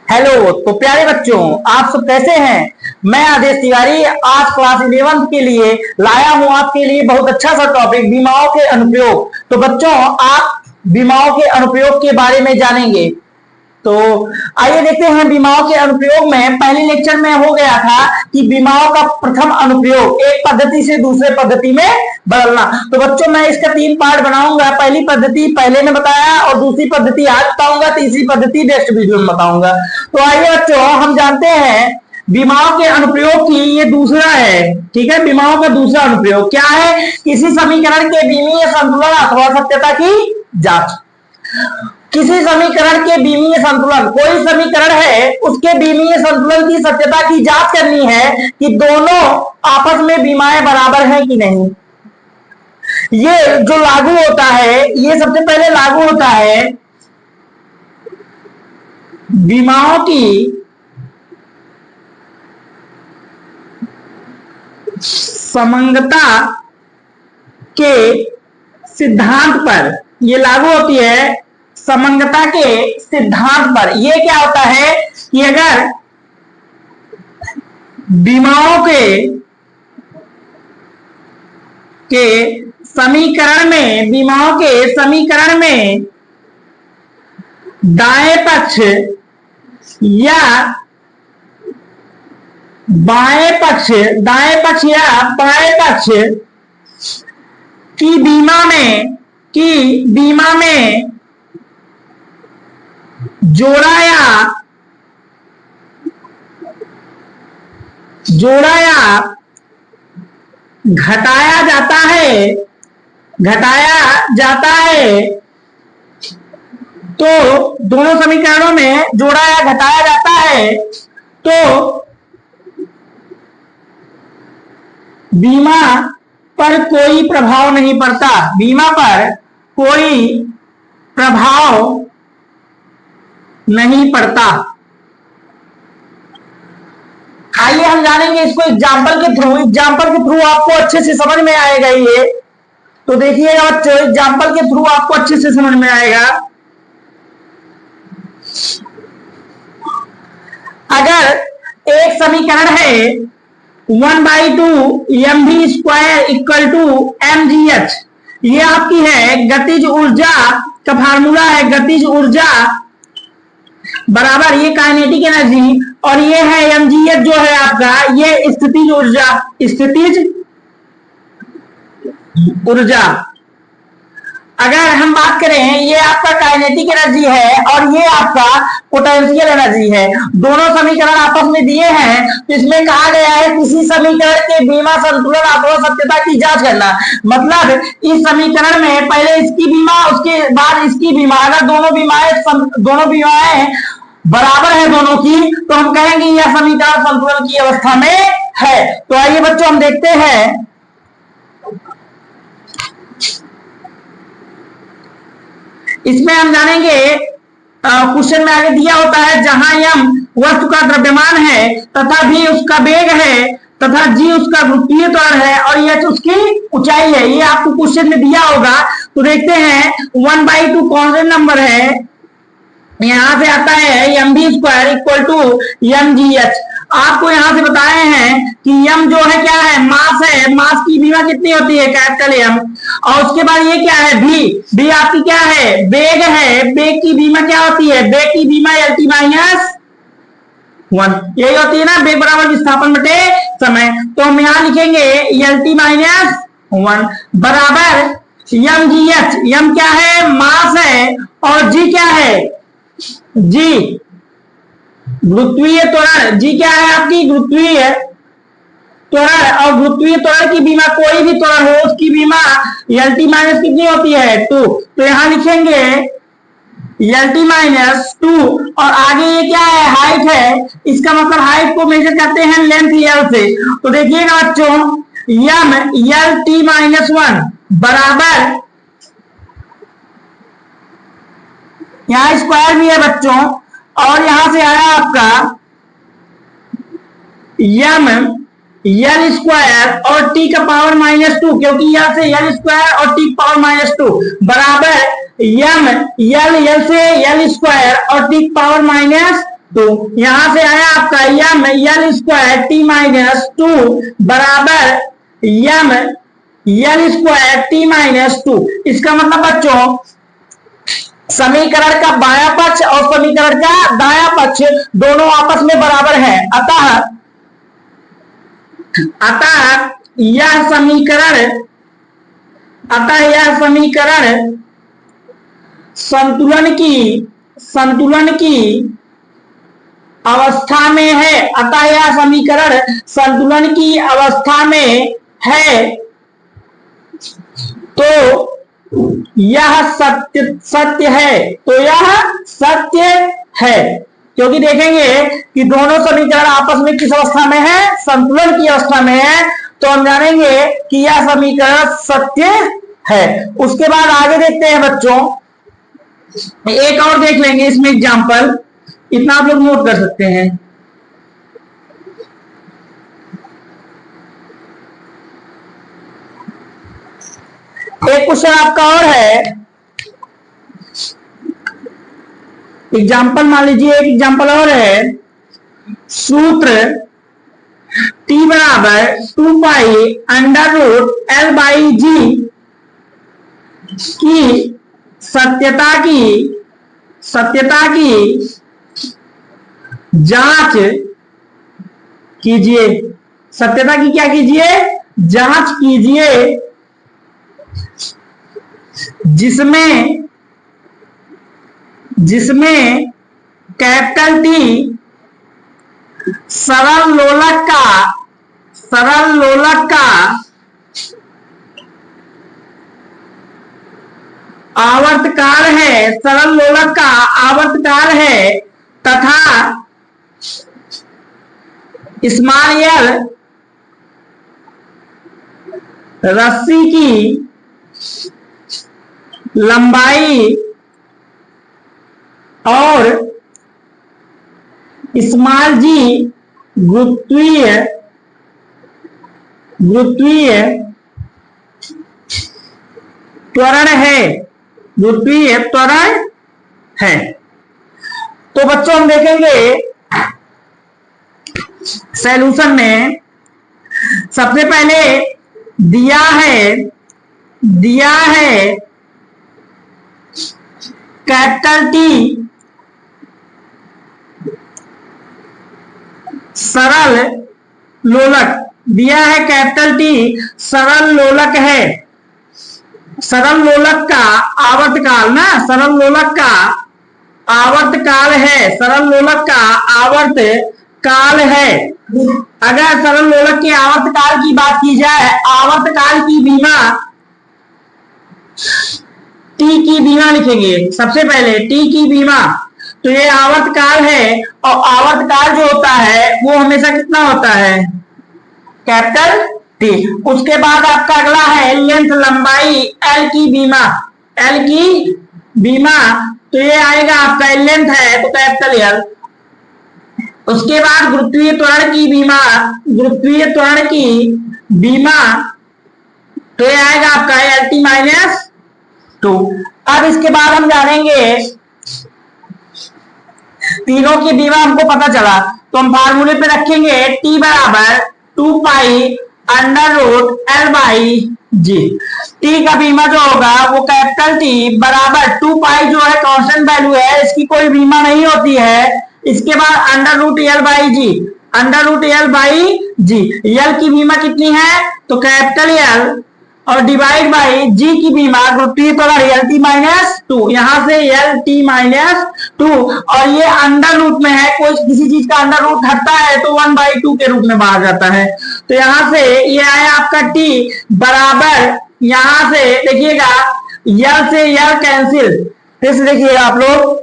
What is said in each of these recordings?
Hello. तो प्यारे बच्चों, आप सब कैसे हैं? मैं आदेश तिवारी आज क्लास 11 के लिए लाया हूं आपके लिए बहुत अच्छा सा टॉपिक बीमाओं के अनुप्रयोग। तो बच्चों, आप बीमाओं के अनुप्रयोग के बारे में जानेंगे। तो आइए देखते हैं बीमाओं के अनुप्रयोग में। पहले लेक्चर में हो गया था कि बीमाओं का प्रथम अनुप्रयोग एक पद्धति से दूसरे पद्धति में बदलना। तो बच्चों, मैं इसका 3 पार्ट बनाऊंगा। पहली पद्धति पहले में बताया और दूसरी पद्धति आज बताऊंगा, तीसरी पद्धति नेक्स्ट वीडियो में बताऊंगा। तो आइए बच्चों, हम जानते हैं बीमाओं के अनुप्रयोग की ये दूसरा है। ठीक है, बीमाओं का दूसरा अनुप्रयोग क्या है? किसी समीकरण के बीमीय संतुलन अथवा सत्यता की जांच। किसी समीकरण के बीमीय संतुलन, कोई समीकरण है उसके बीमीय संतुलन की सत्यता की जांच करनी है कि दोनों आपस में बीमाएं बराबर हैं कि नहीं। ये जो लागू होता है, ये सबसे पहले लागू होता है बीमाओं की समंगता के सिद्धांत पर। ये लागू होती है समंगता के सिद्धांत पर। ये क्या होता है कि अगर बीमाओं के समीकरण में दाएं पक्ष या बाएं पक्ष या बाएं पक्ष की बीमा में जोड़ा या घटाया जाता है तो दोनों समीकरणों में जोड़ा या घटाया जाता है तो बीमा पर कोई प्रभाव नहीं पड़ता। बीमा पर कोई प्रभाव नहीं पड़ता। आइए हम जानेंगे इसको एग्जाम्पल के थ्रू आपको अच्छे से समझ में आएगा ये। तो देखिएगा बच्चों, एग्जाम्पल के थ्रू आपको अच्छे से समझ में आएगा। अगर एक समीकरण है 1/2 mv² = mgh, ये आपकी है गतिज ऊर्जा का फार्मूला है। गतिज ऊर्जा बराबर ये काइनेटिक एनर्जी और ये है mgh जो है आपका ये स्थितिज ऊर्जा। अगर हम बात करें, ये आपका काइनेटिक एनर्जी है और ये आपका पोटेंशियल एनर्जी है। दोनों समीकरण आपस में दिए हैं। तो इसमें कहा गया है किसी समीकरण के बीमा संतुलन अथवा सत्यता की जांच करना। मतलब इस समीकरण में पहले इसकी बीमा, उसके बाद इसकी बीमा। अगर दोनों बीमाएं बराबर है दोनों की, तो हम कहेंगे यह समीकरण संतुलन की अवस्था में है। तो आइए बच्चों, हम देखते हैं। इसमें हम जानेंगे, क्वेश्चन में आगे दिया होता है जहां यम वस्तु का द्रव्यमान है तथा v उसका वेग है तथा g उसका गुरुत्वीय त्वरण है और h उसकी ऊंचाई है। ये आपको क्वेश्चन में दिया होगा। तो देखते हैं 1/2 कांस्टेंट नंबर है, यहां से आता है mv² = mgh। आपको यहां से बताए हैं कि m जो है क्या है, मास है। मास की बीमा कितनी होती है, कैपिटल M। और उसके बाद ये क्या है, v आपकी क्या है, वेग है। वेग की बीमा क्या होती है, वेग की बीमा LT-1 यही होती है ना, वेग बराबर विस्थापन बटे समय। तो हम यहां लिखेंगे LT-1 बराबर mgh। m क्या है, मास है और g क्या है, g गुरुत्वीय त्वरण। जी क्या है आपकी, गुरुत्वीय त्वरण। और गुरुत्वीय त्वरण की बीमा, कोई भी त्वरण हो उसकी बीमा LT- कितनी होती है, 2। तो यहां लिखेंगे LT-2 और आगे ये क्या है, हाइट है। इसका मतलब हाइट को मेजर करते हैं लेंथ L से। तो देखिएगा बच्चों, m LT-1 बराबर, यहां स्क्वायर भी है बच्चों और यहां से आया आपका m L² और t का पावर -2, क्योंकि यहां से L² और t का पावर -2 बराबर m L से L² और t का पावर तो यहां से आया आपका M L square T minus two बराबर M L square T minus two. इसका मतलब बच्चों समीकरण का बायां पक्ष और समीकरण का दायां पक्ष दोनों आपस में बराबर है। अतः यह समीकरण संतुलन की अवस्था में है। अतः यह समीकरण संतुलन की अवस्था में है तो यह सत्य है। तो यह सत्य है क्योंकि देखेंगे कि दोनों समीकरण आपस में किस अवस्था में है, संतुलन की अवस्था में है। तो हम जानेंगे कि यह समीकरण सत्य है। उसके बाद आगे देखते हैं बच्चों, एक और देख लेंगे इसमें एग्जांपल, इतना आप लोग नोट कर सकते हैं। एक क्वेश्चन आपका और है, एग्जाम्पल मान लीजिए, एक एग्जाम्पल और है, सूत्र t बराबर 2 pi under root L by g की सत्यता की जांच कीजिए। सत्यता की क्या कीजिए? जांच कीजिए, जिसमें कैपिटल टी सरल लोलक का आवर्तकाल है, सरल लोलक का आवर्तकाल है तथा स्मॉल एल रस्सी की लंबाई और स्मॉल जी गुरुत्वीय त्वरण है। तो बच्चों हम देखेंगे सॉल्यूशन में सबसे पहले दिया है कैपिटल टी सरल लोलक, दिया है कैपिटल टी सरल लोलक है। सरल लोलक का आवर्तकाल ना, सरल लोलक का आवर्तकाल है, सरल लोलक का आवर्तकाल है। अगर सरल लोलक के आवर्तकाल की बात की जाए, आवर्तकाल की बीमा टी की बीमा लिखेंगे सबसे पहले, टी की बीमा। तो ये आवर्तकाल है और आवर्तकाल जो होता है वो हमेशा कितना होता है? Capital T. उसके बाद आपका अगला है लेंथ, लंबाई, एल की बीमा। तो ये आएगा आपका लेंथ है तो कैपिटल एल। उसके बाद गुरुत्वीय त्वरण की बीमा, तो ये आएगा आपका एल टी माइनस 2। अब इसके बाद हम जानेंगे, तीनों की बीमा हमको पता चला तो हम फार्मूले पे रखेंगे t बराबर 2 pi under root L by g. T का बीमा जो होगा वो कैपिटल टी बराबर 2 पाई जो है कांस्टेंट वैल्यू है, इसकी कोई बीमा नहीं होती है। इसके बाद under root L by g, L की बीमा कितनी है? तो कैपिटल एल और डिवाइड बाई जी की बीमा गुरुत्वीय त्वरण एल टी माइनस 2, यहां से एल टी माइनस 2, और ये अंडर रूट में है, कोई किसी चीज का अंडर रूट हटता है तो 1/2 के रूप में बाहर जाता है। तो यहां से ये आया आपका टी बराबर, यहां से देखिएगा एल से एल कैंसिल, फिर से देखिएगा आप लोग,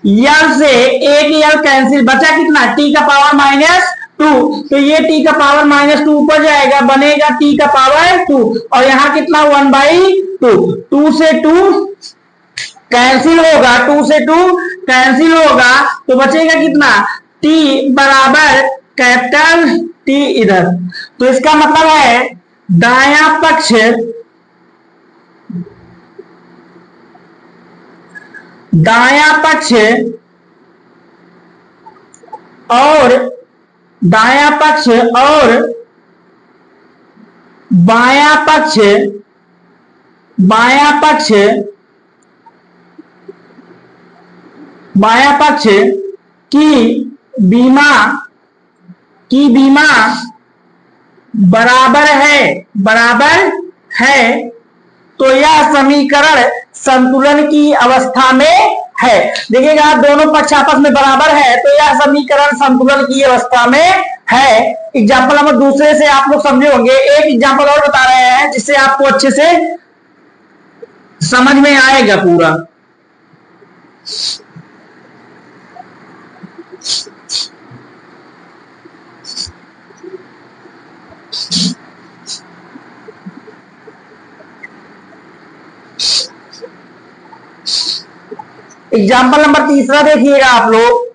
एल से एक एल कैंसिल, बचा कितना? टी का पावर माइनस 2। तो ये टी का पावर माइनस 2 ऊपर जाएगा, बनेगा टी का पावर 2, और यहाँ कितना? 1/2। 2 से 2 कैंसिल होगा, 2 से 2 कैंसिल होगा, तो बचेगा कितना? टी बराबर कैपिटल टी इधर। तो इसका मतलब है दायां पक्ष और दायां पक्ष और बायां पक्ष की बीमा बराबर है तो यह समीकरण संतुलन की अवस्था में है। देखिएगा दोनों पक्ष आपस में बराबर है तो यह समीकरण संतुलन की अवस्था में है। एग्जाम्पल नंबर दूसरे से आप लोग समझे होंगे। एक एग्जाम्पल और बता रहे हैं जिससे आपको अच्छे से समझ में आएगा पूरा। एग्जाम्पल नंबर तीसरा देखिएगा आप लोग।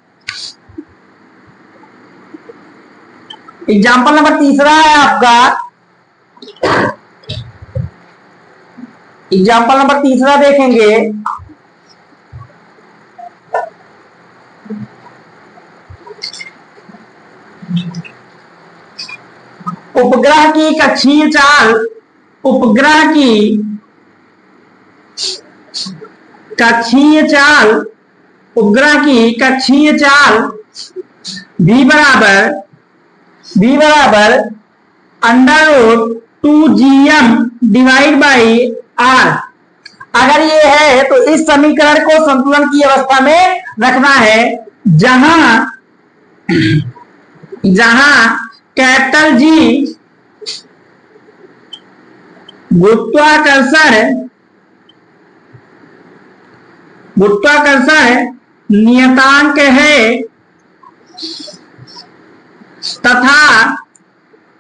एग्जाम्पल नंबर तीसरा है आपका, एग्जाम्पल नंबर तीसरा देखेंगे। उपग्रह की कक्षीय चाल, उपग्रह की कक्षीय चाल v बराबर √2gm डिवाइड बाई r। अगर ये है तो इस समीकरण को संतुलन की अवस्था में रखना है जहां कैपिटल G गुरुत्वाकर्षण नियतांक है तथा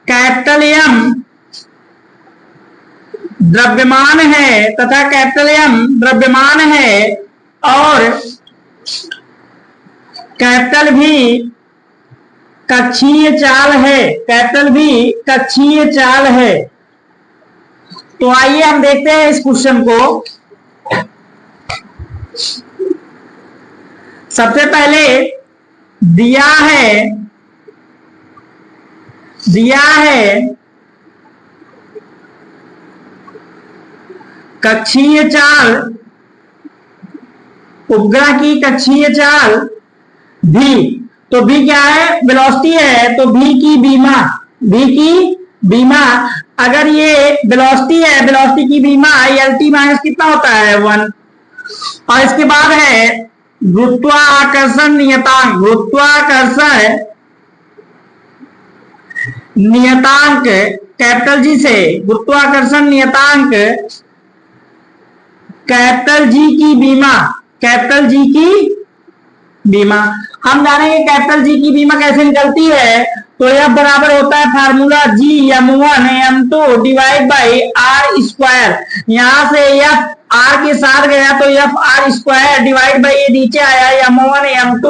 कैपिटल M द्रव्यमान है और कैपिटल V कक्षीय चाल है। तो आइए हम देखते हैं इस क्वेश्चन को। सबसे पहले दिया है कक्षीय चाल, उपग्रह की कक्षीय चाल v। तो v क्या है? वेलोसिटी है तो v की बीमा। अगर ये वेलोसिटी है, वेलोसिटी की बीमा lt माइनस कितना होता है 1। और इसके बाद है गुरुत्वाकर्षण नियतांक कैपिटल G से, गुरुत्वाकर्षण नियतांक कैपिटल G की बीमा। हम जानेंगे कैपिटल G की बीमा कैसे निकलती है। तो यह बराबर होता है formula Gm1 m2 divide by r square. यहां से f r के साथ गया तो f r square divide by ये नीचे आया m1 m2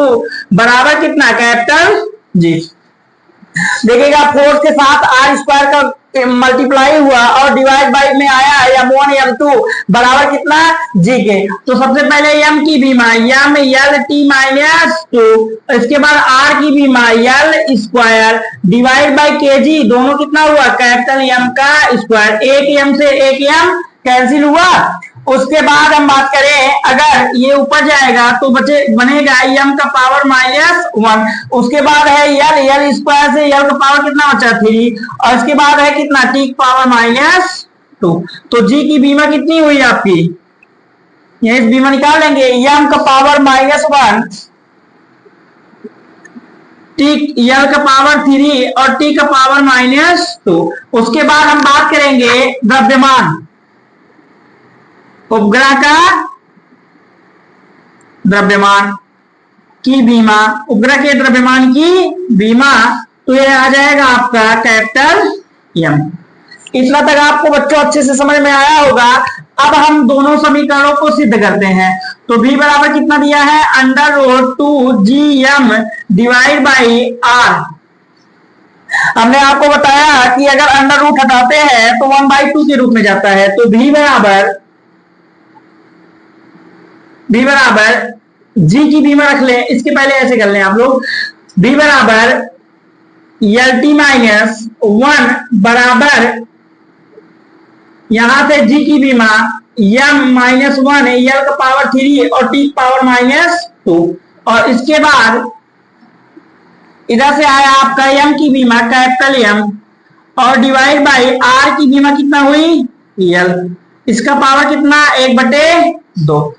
बराबर कितना? Capital G। देखिएगा फोर्स के साथ r स्क्वायर का मल्टीप्लाई हुआ और डिवाइड बाई में आया m1 m2 बराबर कितना? G के। तो सबसे पहले m की बीमा m lt माइनस 2, इसके बाद r की बीमा l square divide by kg, दोनों कितना हुआ? कैपिटल M का स्क्वायर। एक m से एक m कैंसिल हुआ। उसके बाद हम बात करें, अगर ये ऊपर जाएगा तो बनेगा m का पावर -1। उसके बाद है l स्क्वायर से l का पावर कितना बचा? 3। और इसके बाद है कितना? t का पावर -2। तो g की बीमा कितनी हुई आपकी? ये बीमा निकाल लेंगे। m का पावर -1, l का पावर 3 और t का पावर -2। उसके बाद हम बात करेंगे द्रव्यमान, उपग्रह का द्रव्यमान की बीमा, उपग्रह के द्रव्यमान की बीमा। तो ये आ जाएगा आपका कैपिटल M। इतना तक आपको बच्चों अच्छे से समझ में आया होगा। अब हम दोनों समीकरणों को सिद्ध करते हैं। तो v बराबर कितना दिया है? √2gm divide by r। हमने आपको बताया कि अगर अंडर रूट हटाते हैं तो 1/2 के रूप में जाता है। तो v बराबर g की बीमा रख ले। इसके पहले ऐसे कर लें आप लोग, बी बराबर एल टी माइनस 1 बराबर यहां से जी की बीमा m माइनस 1 है, एल का पावर 3 और टी पावर माइनस 2, और इसके बाद इधर से आया आपका m की बीमा कैपिटल M और डिवाइड बाई r की बीमा कितना हुई l, इसका पावर कितना 1/2,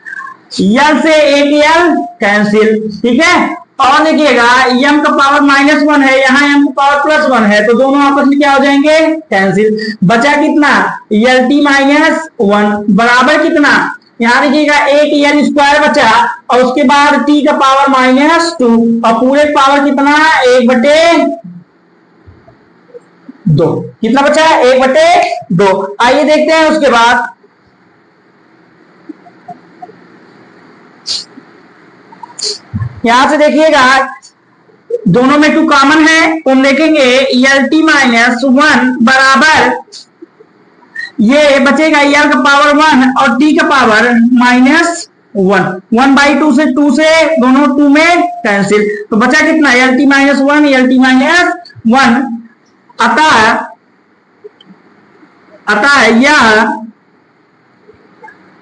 l से एक l कैंसिल, ठीक है। और देखिएगा m का पावर -1 है, यहाँ m का पावर +1 है, तो दोनों आपस में क्या हो जाएंगे कैंसिल। बचा कितना एल टी -1 बराबर कितना, यहाँ देखिएगा एक एल स्क्वायर बचा और उसके बाद t का पावर -2 और पूरे पावर कितना 1/2, कितना बचा 1/2। आइए देखते हैं उसके बाद यहां से देखिएगा दोनों में 2 कॉमन है, तो हम देखेंगे एल टी -1 बराबर ये बचेगा एल का पावर 1 और टी का पावर -1, 1/2 से 2 से दोनों 2 में कैंसिल, तो बचा कितना एल टी -1 एल टी -1। अतः यह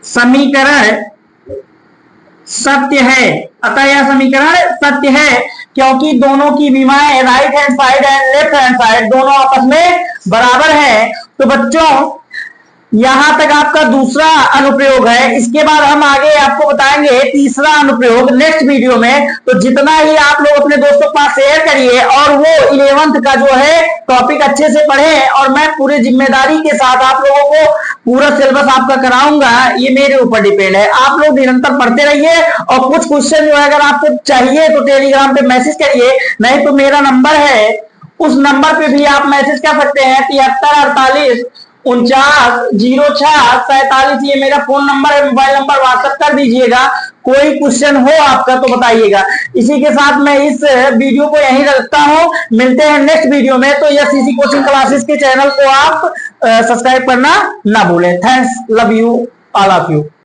समीकरण सत्य है, अतः यह समीकरण सत्य है क्योंकि दोनों की बीमाएं right hand side and left hand side दोनों आपस में बराबर है। तो बच्चों यहां तक आपका दूसरा अनुप्रयोग है, इसके बाद हम आगे आपको बताएंगे तीसरा अनुप्रयोग नेक्स्ट वीडियो में। तो जितना ही आप लोग अपने दोस्तों के पास शेयर करिए और वो 11th का जो है टॉपिक अच्छे से पढ़े, और मैं पूरे जिम्मेदारी के साथ आप लोगों को पूरा सिलेबस आपका कराऊंगा, ये मेरे ऊपर डिपेंड है। आप लोग निरंतर पढ़ते रहिए और कुछ क्वेश्चन जो है अगर आपको चाहिए तो टेलीग्राम पे मैसेज करिए, नहीं तो मेरा नंबर है उस नंबर पे भी आप मैसेज कर सकते हैं 73 48 49 06 47, ये मेरा फोन नंबर है, मोबाइल नंबर व्हाट्सएप कर दीजिएगा। कोई क्वेश्चन हो आपका तो बताइएगा। इसी के साथ मैं इस वीडियो को यहीं रखता हूं, मिलते हैं नेक्स्ट वीडियो में। तो यस इसी कोचिंग क्लासेस के चैनल को आप सब्सक्राइब करना ना भूलें। Thanks, love you all of you.